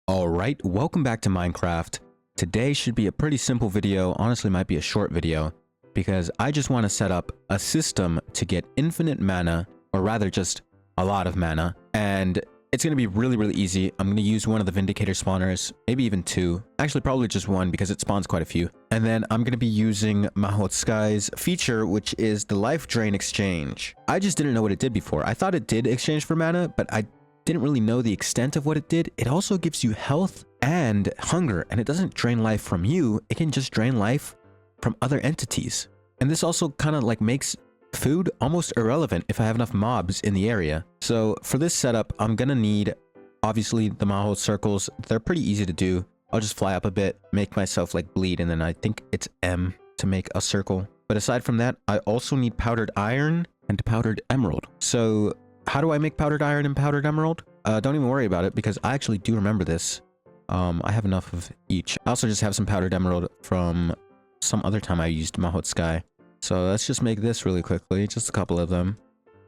Alright, welcome back to Minecraft. Today should be a pretty simple video, honestly might be a short video, because I just want to set up a system to get infinite mana, or rather just a lot of mana, and it's going to be really easy. I'm going to use one of the Vindicator spawners, maybe even two, actually probably just one because it spawns quite a few. And then I'm going to be using Modpack's feature, which is the Life Drain Exchange. I just didn't know what it did before. I thought it did exchange for mana, but I didn't really know the extent of what it did. It also gives you health and hunger, and it doesn't drain life from you. It can just drain life from other entities. And this also kind of like makes food almost irrelevant if I have enough mobs in the area. So for this setup, I'm gonna need, obviously, the Maho circles. They're pretty easy to do. I'll just fly up a bit, make myself like bleed, and then I think it's M to make a circle. But aside from that, I also need powdered iron and powdered emerald. So how do I make powdered iron and powdered emerald? Don't even worry about it because I actually do remember this. I have enough of each. I also just have some powdered emerald from some other time I used Modpack. So let's just make this really quickly, just a couple of them.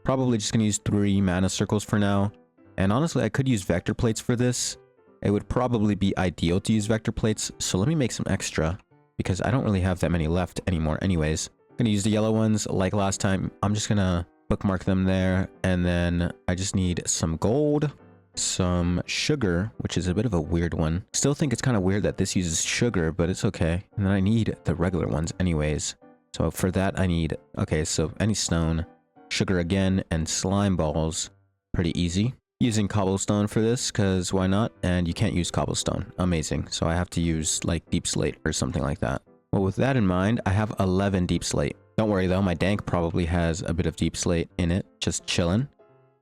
Probably just gonna use 3 mana circles for now. And honestly, I could use vector plates for this. It would probably be ideal to use vector plates. So let me make some extra because I don't really have that many left anymore anyways. I'm gonna use the yellow ones like last time. I'm just gonna bookmark them there, and then I just need some gold, some sugar, which is a bit of a weird one. Still think it's kind of weird that this uses sugar, but it's okay. And then I need the regular ones anyways. So for that I need, okay, so any stone, sugar again, and slime balls. Pretty easy. Using cobblestone for this, because why not? And you can't use cobblestone. Amazing. So I have to use like deep slate or something like that. Well, with that in mind, I have 11 deep slate. Don't worry though, my dank probably has a bit of deep slate in it, just chilling,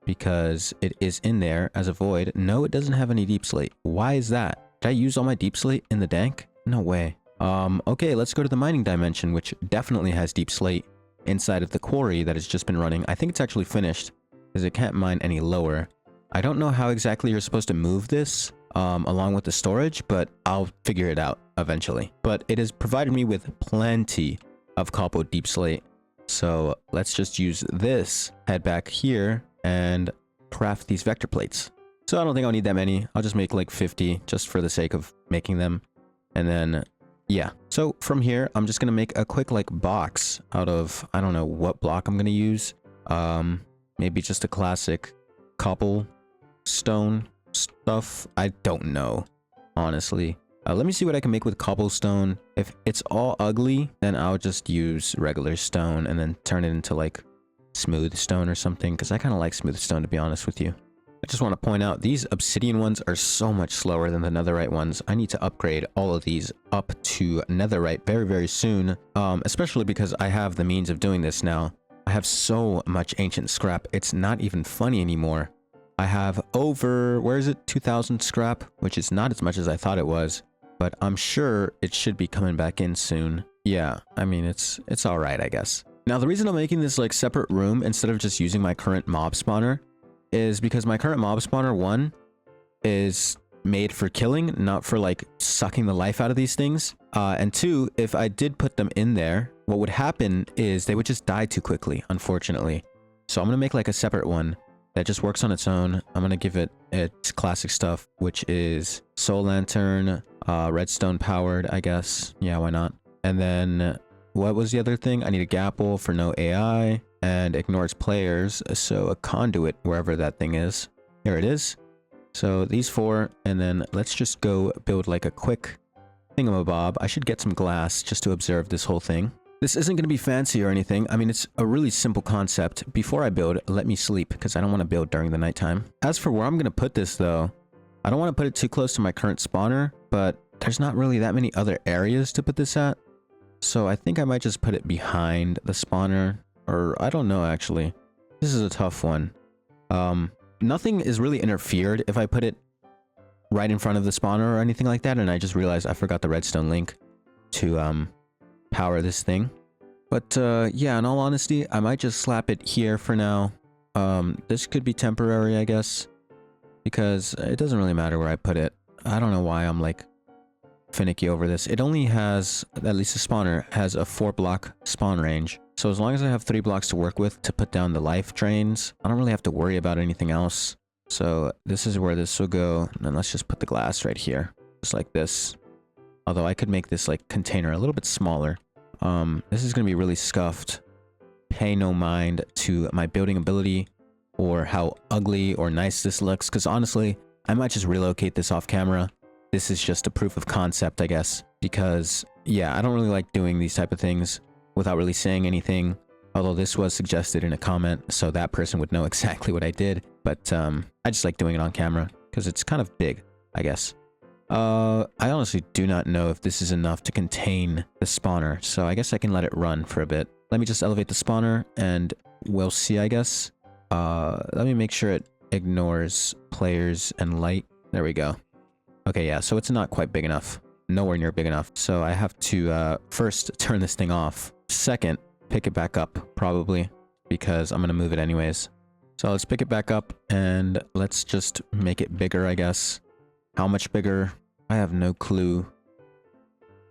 because it is in there as a void. No, it doesn't have any deep slate. Why is that? Did I use all my deep slate in the dank? No way. Okay, let's go to the mining dimension, which definitely has deep slate inside of the quarry that has just been running. I think it's actually finished because it can't mine any lower. I don't know how exactly you're supposed to move this along with the storage, but I'll figure it out eventually. But it has provided me with plenty of copper deep slate. So let's just use this, head back here, and craft these vector plates. So I don't think I'll need that many. I'll just make like 50 just for the sake of making them. And then, yeah. So from here, I'm just going to make a quick like box out of, I don't know what block I'm going to use. Maybe just a classic cobblestone stuff. I don't know, honestly. Let me see what I can make with cobblestone. If it's all ugly, then I'll just use regular stone and then turn it into like smooth stone or something, because I kind of like smooth stone, to be honest with you. I just want to point out these obsidian ones are so much slower than the netherite ones. I need to upgrade all of these up to netherite very soon, especially because I have the means of doing this now. I have so much ancient scrap, it's not even funny anymore. I have over, where is it, 2,000 scrap, which is not as much as I thought it was. But I'm sure it should be coming back in soon. Yeah, I mean, it's all right, I guess. Now, the reason I'm making this like separate room instead of just using my current mob spawner is because my current mob spawner, 1, is made for killing, not for like sucking the life out of these things. And 2, if I did put them in there, what would happen is they would just die too quickly, unfortunately. So I'm going to make like a separate one that just works on its own. I'm going to give it its classic stuff, which is soul lantern, redstone powered, I guess. Yeah, why not? And then what was the other thing? I need a gapple for no AI and ignores players. So a conduit wherever that thing is. Here it is. So these 4, and then let's just go build like a quick thingamabob. I should get some glass just to observe this whole thing. This isn't going to be fancy or anything. I mean, it's a really simple concept. Before I build, let me sleep because I don't want to build during the nighttime. As for where I'm going to put this though, I don't want to put it too close to my current spawner, but there's not really that many other areas to put this at. So I think I might just put it behind the spawner, or I don't know actually. This is a tough one. Nothing is really interfered if I put it right in front of the spawner or anything like that, and I just realized I forgot the redstone link to power this thing. But yeah, in all honesty, I might just slap it here for now. This could be temporary, I guess, because it doesn't really matter where I put it. I don't know why I'm like finicky over this. It only has, at least the spawner has a 4-block spawn range. So as long as I have 3 blocks to work with to put down the life drains, I don't really have to worry about anything else. So this is where this will go. And then let's just put the glass right here. Just like this. Although I could make this like container a little bit smaller. This is going to be really scuffed. Pay no mind to my building ability or how ugly or nice this looks. Because honestly, I might just relocate this off camera. This is just a proof of concept, I guess. Because, yeah, I don't really like doing these type of things without really saying anything. Although this was suggested in a comment, so that person would know exactly what I did. But I just like doing it on camera because it's kind of big, I guess. I honestly do not know if this is enough to contain the spawner, so I guess I can let it run for a bit. Let me just elevate the spawner and we'll see, I guess. Let me make sure it ignores players and light. There we go. Okay, yeah, so it's not quite big enough. Nowhere near big enough. So I have to first turn this thing off. Second, pick it back up, probably, because I'm going to move it anyways. So let's pick it back up and let's just make it bigger, I guess. How much bigger? I have no clue.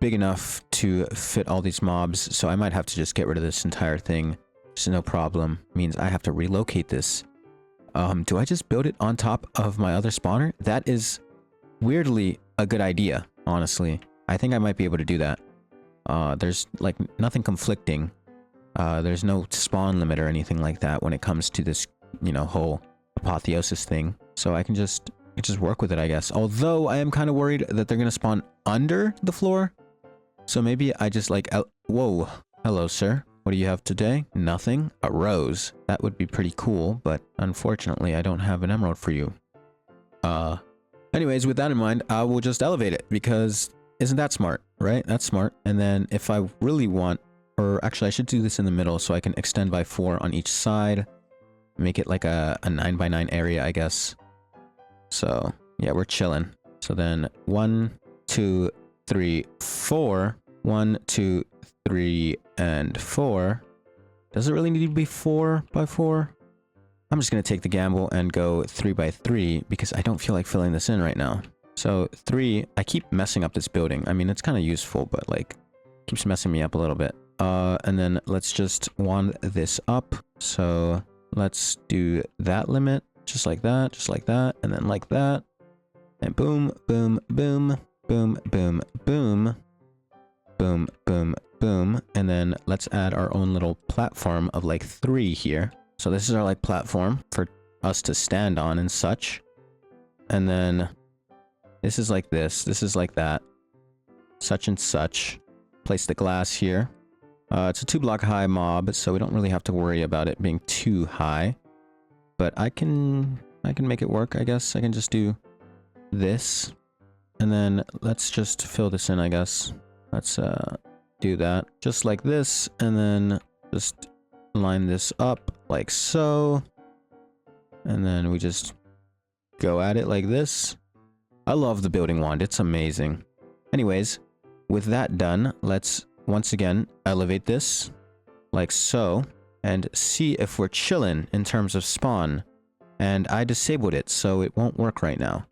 Big enough to fit all these mobs, so I might have to just get rid of this entire thing. Just no problem. Means I have to relocate this. Do I just build it on top of my other spawner? That is weirdly a good idea, honestly. I think I might be able to do that. There's like nothing conflicting. There's no spawn limit or anything like that when it comes to this, you know, whole apotheosis thing. So I can just work with it, I guess. Although I am kind of worried that they're going to spawn under the floor. So maybe I just like... Whoa. Hello, sir. What do you have today? Nothing? A rose. That would be pretty cool, but unfortunately I don't have an emerald for you. Anyways, with that in mind, I will just elevate it because isn't that smart, right? That's smart. And then if I really want... Or actually, I should do this in the middle so I can extend by 4 on each side. Make it like a 9x9 area, I guess. So, yeah, we're chilling. So then 1, 2, 3, 4. 1, 2, 3, and 4. Does it really need to be 4x4? I'm just going to take the gamble and go 3x3 because I don't feel like filling this in right now. So 3, I keep messing up this building. I mean, it's kind of useful, but like keeps messing me up a little bit. And then let's just wand this up. So let's do that limit, just like that, and then like that. And boom, boom, boom, boom, boom, boom, boom, boom, boom. And then let's add our own little platform of like 3 here. So this is our like platform for us to stand on and such. And then this is like this is like that, such and such. Place the glass here. It's a 2-block high mob, so we don't really have to worry about it being too high. But I can make it work, I guess. I can just do this. And then let's just fill this in, I guess. Let's do that. Just like this. And then just line this up like so. And then we just go at it like this. I love the building wand. It's amazing. Anyways, with that done, let's once again elevate this like so and see if we're chilling in terms of spawn. And I disabled it, so it won't work right now.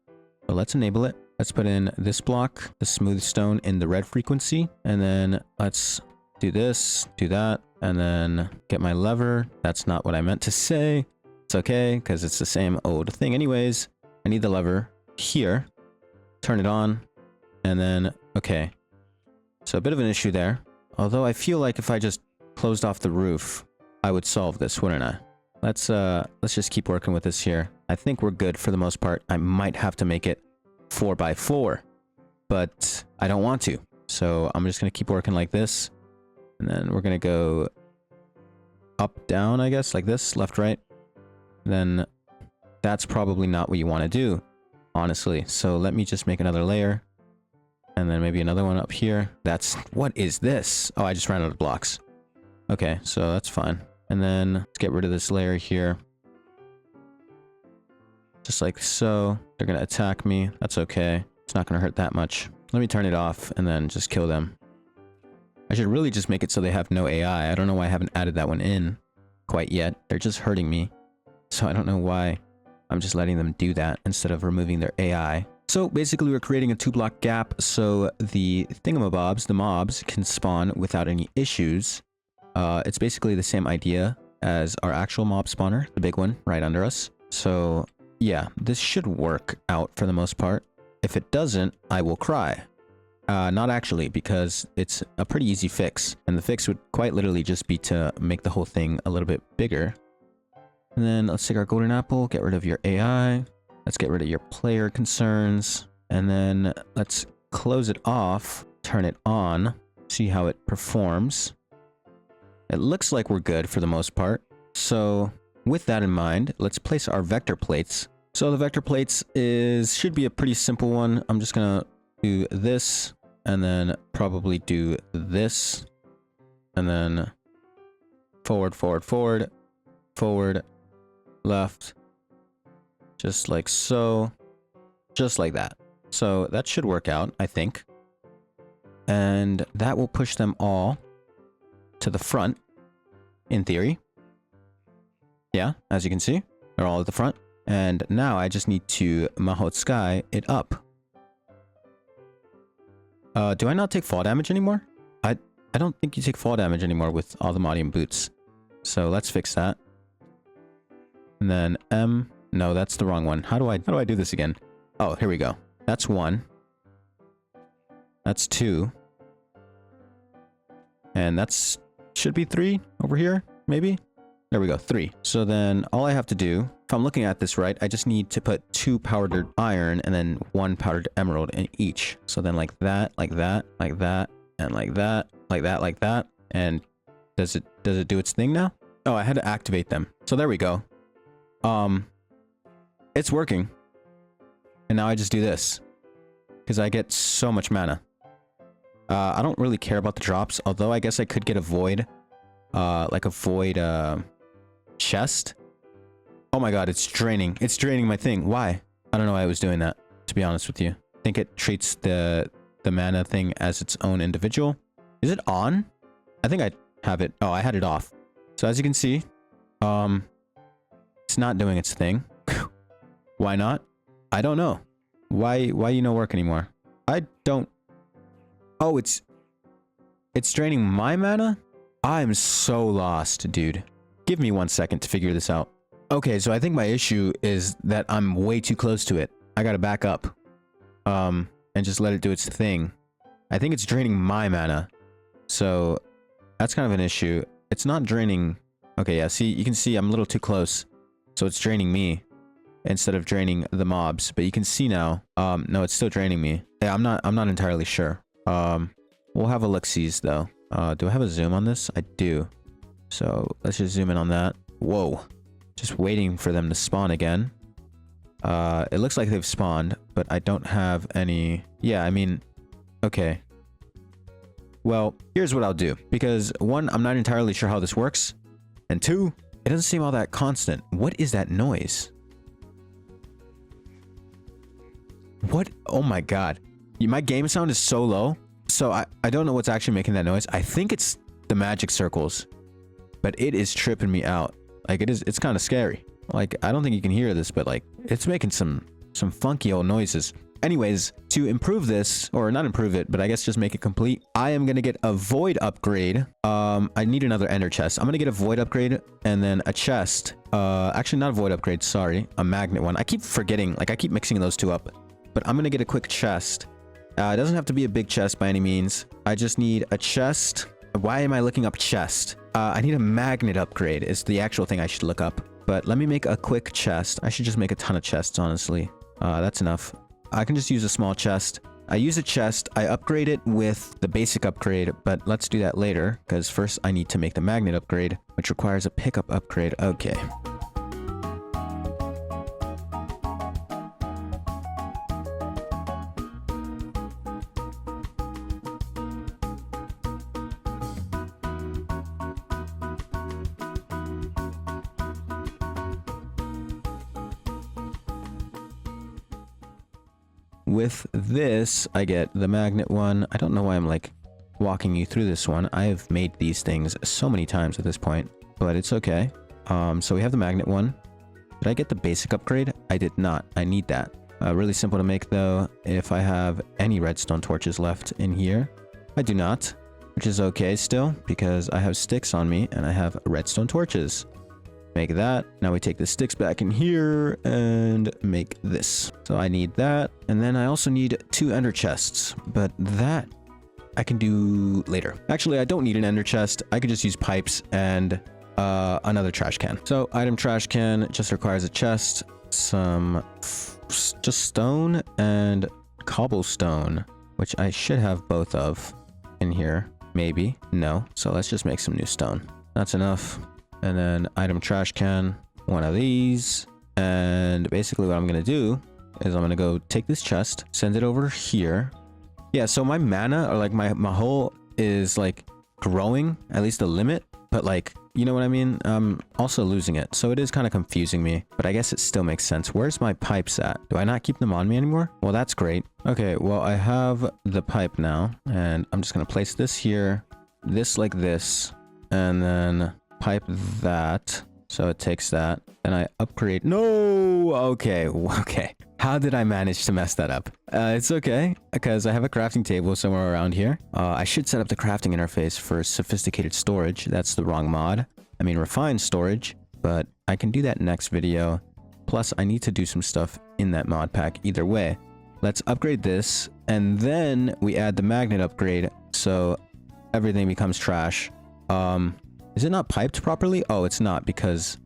But let's enable it. Let's put in this block, the smooth stone in the red frequency. And then let's do this, do that, and then get my lever. That's not what I meant to say. It's okay, because it's the same old thing anyways. I need the lever here. Turn it on. And then, okay. So a bit of an issue there. Although I feel like if I just closed off the roof, I would solve this, wouldn't I? Let's just keep working with this here. I think we're good for the most part. I might have to make it 4x4, but I don't want to. So I'm just going to keep working like this. And then we're going to go up, down, I guess, like this, left, right. Then that's probably not what you want to do, honestly. So let me just make another layer. And then maybe another one up here. What is this? Oh, I just ran out of blocks. Okay, so that's fine. And then let's get rid of this layer here. Just like so. They're going to attack me. That's okay. It's not going to hurt that much. Let me turn it off and then just kill them. I should really just make it so they have no AI. I don't know why I haven't added that one in quite yet. They're just hurting me. So I don't know why I'm just letting them do that instead of removing their AI. So basically we're creating a 2-block gap so the thingamabobs, the mobs, can spawn without any issues. It's basically the same idea as our actual mob spawner, the big one right under us. So yeah, this should work out for the most part. If it doesn't, I will cry. Not actually, because it's a pretty easy fix. And the fix would quite literally just be to make the whole thing a little bit bigger. And then let's take our golden apple, get rid of your AI. Let's get rid of your player concerns. And then let's close it off, turn it on, see how it performs. It looks like we're good for the most part. So with that in mind, let's place our vector plates. So the vector plates should be a pretty simple one. I'm just gonna do this and then probably do this and then forward, forward, forward, forward, left, just like so, just like that. So that should work out, I think. And that will push them all to the front, in theory. Yeah, as you can see, they're all at the front. And now I just need to Mahot Sky it up. Do I not take fall damage anymore? I don't think you take fall damage anymore with all the Maudium boots. So let's fix that. And then M. No, that's the wrong one. How do I do this again? Oh, here we go. That's 1. That's 2. And that's should be 3 over here, maybe? There we go, 3. So then all I have to do, if I'm looking at this right, I just need to put 2 powdered iron and then 1 powdered emerald in each. So then like that, like that, like that, and like that, like that, like that. And does it do its thing now? Oh, I had to activate them. So there we go. It's working. And now I just do this. Because I get so much mana. I don't really care about the drops, although I guess I could get a void. Like a void, chest. Oh my god, it's draining. It's draining my thing. Why? I don't know why I was doing that, to be honest with you. I think it treats the mana thing as its own individual. Is it on? I think I have it. Oh, I had it off. So as you can see, it's not doing its thing. Why not? I don't know. Why you no work anymore? I don't... Oh, it's draining my mana? I'm so lost, dude. Give me 1 second to figure this out. Okay, so I think my issue is that I'm way too close to it. I gotta back up. And just let it do its thing. I think it's draining my mana. So, that's kind of an issue. It's not draining... Okay, yeah, see, you can see I'm a little too close. So it's draining me instead of draining the mobs. But you can see now, no, it's still draining me. Yeah, I'm not entirely sure. We'll have a look-sees though. Do I have a zoom on this? I do. So let's just zoom in on that. Whoa. Just waiting for them to spawn again. It looks like they've spawned, but I don't have any... Yeah, I mean... Okay. Well, here's what I'll do. Because 1, I'm not entirely sure how this works. And 2, it doesn't seem all that constant. What is that noise? What? Oh my god. My game sound is so low. So I don't know what's actually making that noise. I think it's the magic circles. But it is tripping me out. Like it's kind of scary. Like I don't think you can hear this, but like it's making some funky old noises. Anyways, to improve this, or not improve it, but I guess just make it complete, I am going to get a void upgrade. I need another ender chest. I'm going to get a void upgrade and then a chest. Actually not a void upgrade, sorry. A magnet one. I keep forgetting, like I keep mixing those two up. But I'm going to get a quick chest. It doesn't have to be a big chest by any means. I just need a chest. Why am I looking up chest? I need a magnet upgrade is the actual thing I should look up. But let me make a quick chest. I should just make a ton of chests, honestly. That's enough. I can just use a small chest. I use a chest. I upgrade it with the basic upgrade, but let's do that later. Because first I need to make the magnet upgrade, which requires a pickup upgrade. Okay. With this, I get the magnet one. I don't know why I'm like walking you through this one. I have made these things so many times at this point, but it's okay. So we have the magnet one. Did I get the basic upgrade? I did not. I need that. Really simple to make though. If I have any redstone torches left in here, I do not, which is okay still because I have sticks on me and I have redstone torches. Make that. Now we take the sticks back in here and make this. So I need that. And then I also need 2 ender chests, but that I can do later. Actually, I don't need an ender chest. I could just use pipes and another trash can. So item trash can just requires a chest, some just stone and cobblestone, which I should have both of in here. Maybe. No. So let's just make some new stone. That's enough. And then item trash can, one of these. And basically what I'm going to do is I'm going to go take this chest, send it over here. Yeah, so my mana, or like my whole is like growing, at least the limit. But like, you know what I mean? I'm also losing it. So it is kind of confusing me, but I guess it still makes sense. Where's my pipes at? Do I not keep them on me anymore? Well, that's great. Okay, well, I have the pipe now, and I'm just going to place this here, this like this, and then pipe that. So it takes that, and I upgrade. No! Okay. How did I manage to mess that up? It's okay, because I have a crafting table somewhere around here. I should set up the crafting interface for sophisticated storage. That's the wrong mod. I mean, refined storage, but I can do that next video. Plus, I need to do some stuff in that mod pack either way. Let's upgrade this, and then we add the magnet upgrade, so everything becomes trash. Is it not piped properly? Oh, it's not, because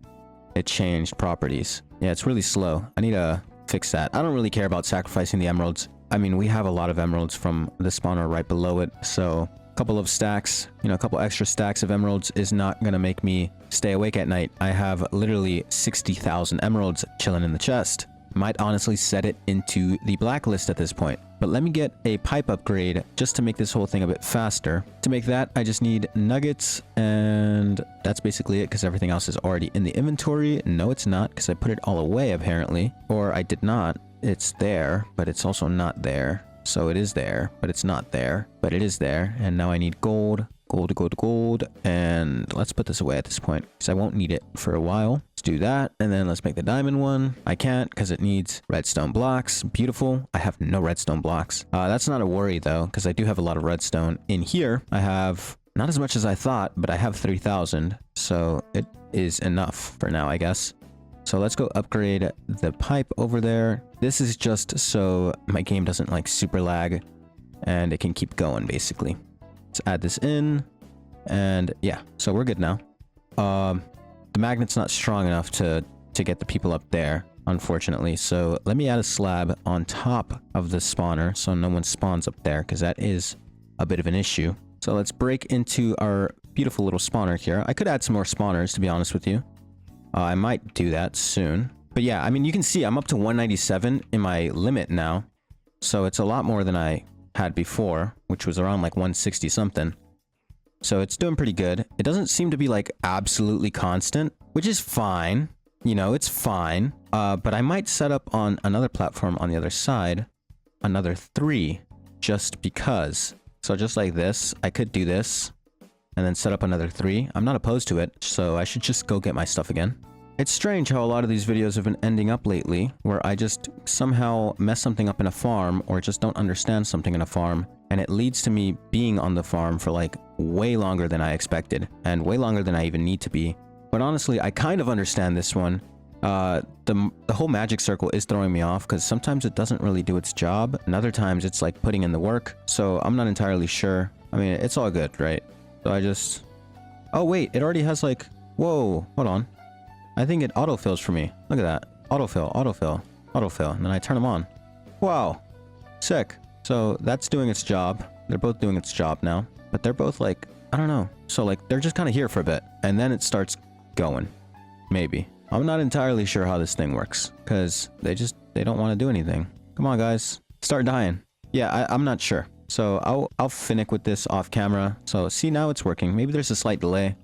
it changed properties. Yeah, it's really slow. I need to fix that. I don't really care about sacrificing the emeralds. I mean, we have a lot of emeralds from the spawner right below it, so a couple of stacks, you know, a couple extra stacks of emeralds is not gonna make me stay awake at night. I have literally 60,000 emeralds chilling in the chest. Might honestly set it into the blacklist at this point. But let me get a pipe upgrade just to make this whole thing a bit faster. To make that, I just need nuggets, and that's basically it, because everything else is already in the inventory. No, it's not, because I put it all away apparently. Or I did not. It's there, but it's also not there. So it is there, but it's not there. But it is there, and now I need gold. Gold, and let's put this away at this point, because I won't need it for a while. Let's do that, and then let's make the diamond one. I can't, because it needs redstone blocks. Beautiful. I have no redstone blocks. That's not a worry, though, because I do have a lot of redstone. In here, I have not as much as I thought, but I have 3,000, so it is enough for now, I guess. So let's go upgrade the pipe over there. This is just so my game doesn't like super lag, and it can keep going, basically. Let's add this in, and yeah, so we're good now. The magnet's not strong enough to get the people up there, unfortunately, so let me add a slab on top of the spawner so no one spawns up there, because that is a bit of an issue. So let's break into our beautiful little spawner here. I could add some more spawners, to be honest with you. I might do that soon. But yeah, I mean, you can see I'm up to 197 in my limit now, so it's a lot more than I had before, which was around like 160 something. So it's doing pretty good. It doesn't seem to be like absolutely constant, which is fine. You know, it's fine. But I might set up on another platform on the other side, another 3, just because. So just like this, I could do this and then set up another 3. I'm not opposed to it, so I should just go get my stuff again. It's strange how a lot of these videos have been ending up lately, where I just somehow mess something up in a farm, or just don't understand something in a farm, and it leads to me being on the farm for like way longer than I expected, and way longer than I even need to be. But honestly, I kind of understand this one. The whole magic circle is throwing me off, because sometimes it doesn't really do its job, and other times it's like putting in the work, so I'm not entirely sure. I mean, it's all good, right? So I just... Oh wait, it already has like... Whoa, hold on. I think it autofills for me. Look at that. Autofill, autofill, autofill. And then I turn them on. Wow. Sick. So that's doing its job. They're both doing its job now. But they're both like, I don't know. So like, they're just kind of here for a bit. And then it starts going. Maybe. I'm not entirely sure how this thing works. Because they don't want to do anything. Come on, guys. Start dying. Yeah, I'm not sure. So I'll finick with this off camera. So see, now it's working. Maybe there's a slight delay.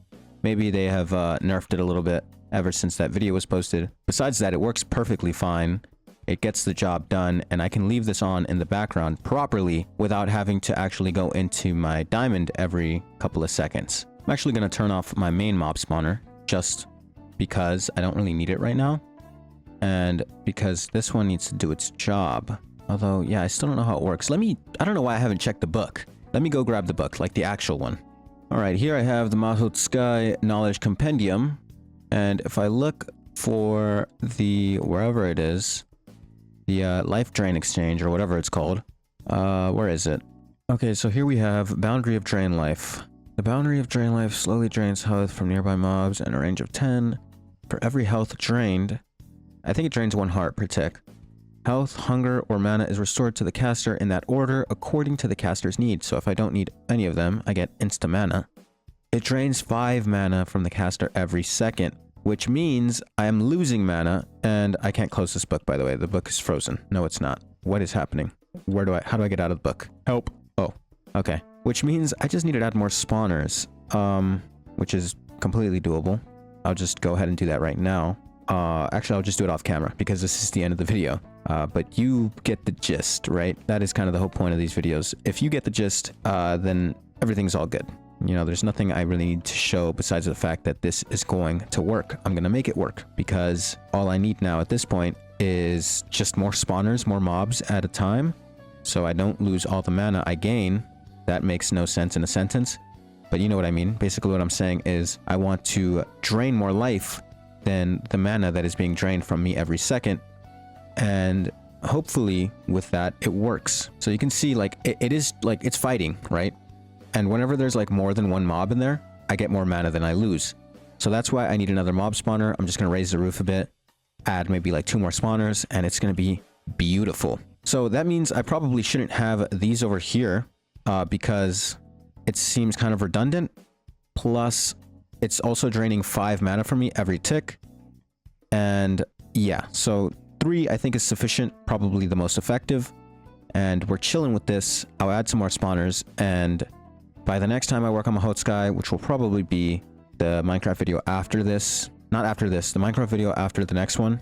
Maybe they have nerfed it a little bit ever since that video was posted. Besides that, it works perfectly fine. It gets the job done, and I can leave this on in the background properly without having to actually go into my diamond every couple of seconds. I'm actually going to turn off my main mob spawner just because I don't really need it right now, and because this one needs to do its job. Although, yeah, I still don't know how it works. I don't know why I haven't checked the book. Let me go grab the book, like the actual one. All right, here I have the Mahut Sky Knowledge Compendium. And if I look for the, wherever it is, the life drain exchange or whatever it's called, where is it? Okay, so here we have boundary of drain life. The boundary of drain life slowly drains health from nearby mobs in a range of 10. For every health drained, I think it drains 1 heart per tick. Health, hunger, or mana is restored to the caster in that order according to the caster's needs. So if I don't need any of them, I get insta mana. It drains 5 mana from the caster every second, which means I am losing mana, and I can't close this book, by the way. The book is frozen. No, it's not. What is happening? How do I get out of the book? Help. Oh, okay. Which means I just need to add more spawners, which is completely doable. I'll just go ahead and do that right now. Actually, I'll just do it off camera because this is the end of the video. But you get the gist, right? That is kind of the whole point of these videos. If you get the gist, then everything's all good. You know, there's nothing I really need to show besides the fact that this is going to work. I'm going to make it work because all I need now at this point is just more spawners, more mobs at a time. So I don't lose all the mana I gain. That makes no sense in a sentence, but you know what I mean. Basically what I'm saying is I want to drain more life than the mana that is being drained from me every second. And hopefully with that, it works. So you can see like, it is like, it's fighting, right? And whenever there's like more than 1 mob in there, I get more mana than I lose. So that's why I need another mob spawner. I'm just going to raise the roof a bit, add maybe like 2 more spawners, and it's going to be beautiful. So that means I probably shouldn't have these over here because it seems kind of redundant. Plus, it's also draining 5 mana from me every tick. And yeah, so 3 I think is sufficient, probably the most effective. And we're chilling with this. I'll add some more spawners, and by the next time I work on Modpack, which will probably be the Minecraft video after this, not after this, the Minecraft video after the next one.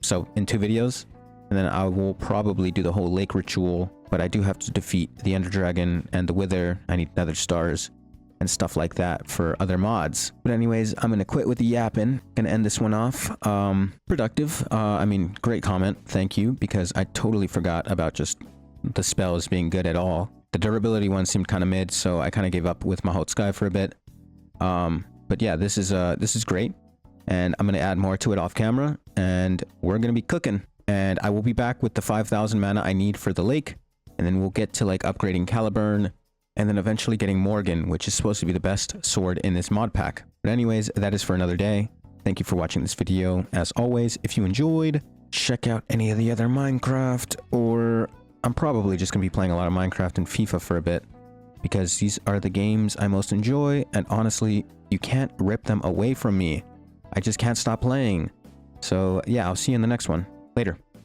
So in 2 videos, and then I will probably do the whole lake ritual, but I do have to defeat the Ender Dragon and the Wither. I need nether stars and stuff like that for other mods. But anyways, I'm gonna quit with the yapping. Gonna end this one off. Productive. I mean, great comment. Thank you, because I totally forgot about just the spells being good at all. The durability one seemed kind of mid, so I kind of gave up with Modpack for a bit. But yeah, this is great, and I'm gonna add more to it off camera, and we're gonna be cooking. And I will be back with the 5,000 mana I need for the lake, and then we'll get to like upgrading Caliburn, and then eventually getting Morgan, which is supposed to be the best sword in this mod pack. But anyways, that is for another day. Thank you for watching this video. As always, if you enjoyed, check out any of the other Minecraft, or I'm probably just gonna be playing a lot of Minecraft and FIFA for a bit, because these are the games I most enjoy, and honestly, you can't rip them away from me. I just can't stop playing. So yeah, I'll see you in the next one. Later.